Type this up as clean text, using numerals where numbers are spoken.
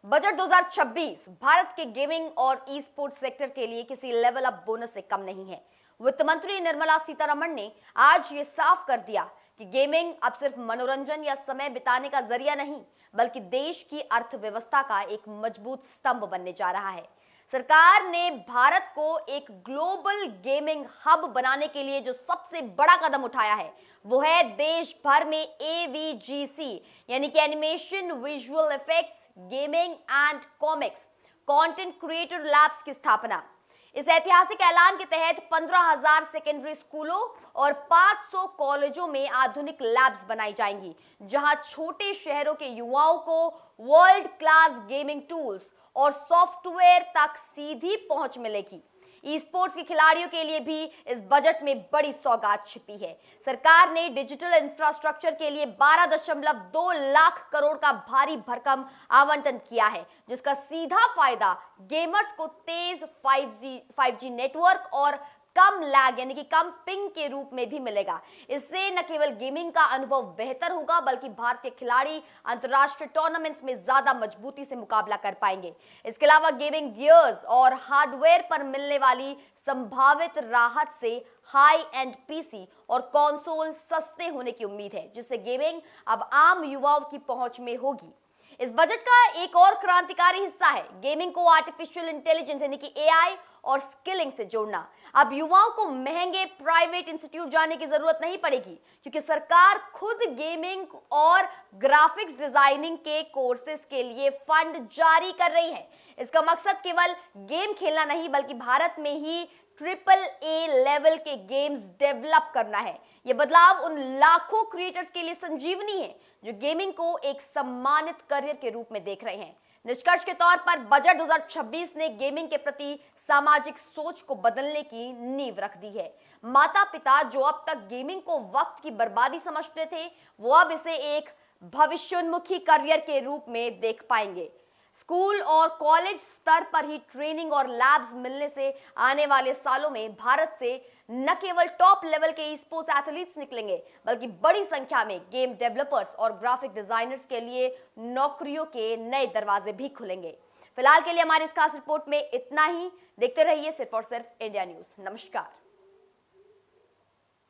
Budget 2026 Bharat के gaming और e sports sector के लिए किसी लेवल अप बोनस से कम नहीं है। वित्त मंत्री निर्मला सीतारमण ने आज ये साफ कर दिया कि गेमिंग अब सिर्फ मनोरंजन या समय बिताने का जरिया नहीं, बल्कि देश की अर्थव्यवस्था का एक मजबूत स्तंभ बनने जा रहा है। सरकार ने भारत को एक ग्लोबल गेमिंग हब बनाने के लिए जो सबसे बड़ा कदम उठाया है वो है देश भर में एवीजीसी यानी कि animation, visual effects, gaming and comics content creator labs की स्थापना। इस ऐतिहासिक ऐलान के तहत 15,000 सेकेंडरी स्कूलों और 500 कॉलेजों में आधुनिक लैब्स बनाई जाएंगी, जहां छोटे शहरों के युवाओं को वर्ल्ड क्लास गेमिंग टूल्स और सॉफ्टवेयर तक सीधी पहुंच मिलेगी। ई स्पोर्ट्स के खिलाड़ियों के लिए भी इस बजट में बड़ी सौगात छिपी है। सरकार ने डिजिटल इंफ्रास्ट्रक्चर के लिए 12.2 लाख करोड़ का भारी भरकम आवंटन किया है, जिसका सीधा फायदा गेमर्स को तेज 5G नेटवर्क और कम लैग यानी कि कम पिंग के रूप में भी मिलेगा। इससे न केवल गेमिंग का अनुभव बेहतर होगा, बल्कि भारतीय खिलाड़ी अंतरराष्ट्रीय टूर्नामेंट्स में ज्यादा मजबूती से मुकाबला कर पाएंगे। इसके अलावा गेमिंग गियर्स और हार्डवेयर पर मिलने वाली संभावित राहत से हाई एंड पीसी और कंसोल सस्ते होने की उम्मीद है, जिससे गेमिंग अब आम युवाओं की पहुंच में होगी। इस बजट का एक और क्रांतिकारी हिस्सा है गेमिंग को आर्टिफिशियल इंटेलिजेंस यानी कि एआई और स्किलिंग से जोड़ना। अब युवाओं को महंगे प्राइवेट इंस्टीट्यूट जाने की जरूरत नहीं पड़ेगी, क्योंकि सरकार खुद गेमिंग और ग्राफिक्स डिजाइनिंग के कोर्सेज के लिए फंड जारी कर रही है। इसका मकसद केवल गेम खेलना नहीं, बल्कि भारत में ही AAA लेवल के गेम्स डेवलप करना है। यह बदलाव उन लाखों क्रिएटर्स के लिए संजीवनी है जो गेमिंग को एक सम्मानित करियर के रूप में देख रहे हैं। निष्कर्ष के तौर पर बजट 2026 ने गेमिंग के प्रति सामाजिक सोच को बदलने की नींव रख दी है। माता पिता जो अब तक गेमिंग को वक्त की बर्बादी समझते थे, वो अब इसे एक भविष्योन्मुखी करियर के रूप में देख पाएंगे। स्कूल और कॉलेज स्तर पर ही ट्रेनिंग और लैब्स मिलने से आने वाले सालों में भारत से न केवल टॉप लेवल के ई स्पोर्ट्स एथलीट्स निकलेंगे, बल्कि बड़ी संख्या में गेम डेवलपर्स और ग्राफिक डिजाइनर्स के लिए नौकरियों के नए दरवाजे भी खुलेंगे। फिलहाल के लिए हमारी इस खास रिपोर्ट में इतना ही। देखते रहिए सिर्फ और सिर्फ इंडिया न्यूज। नमस्कार।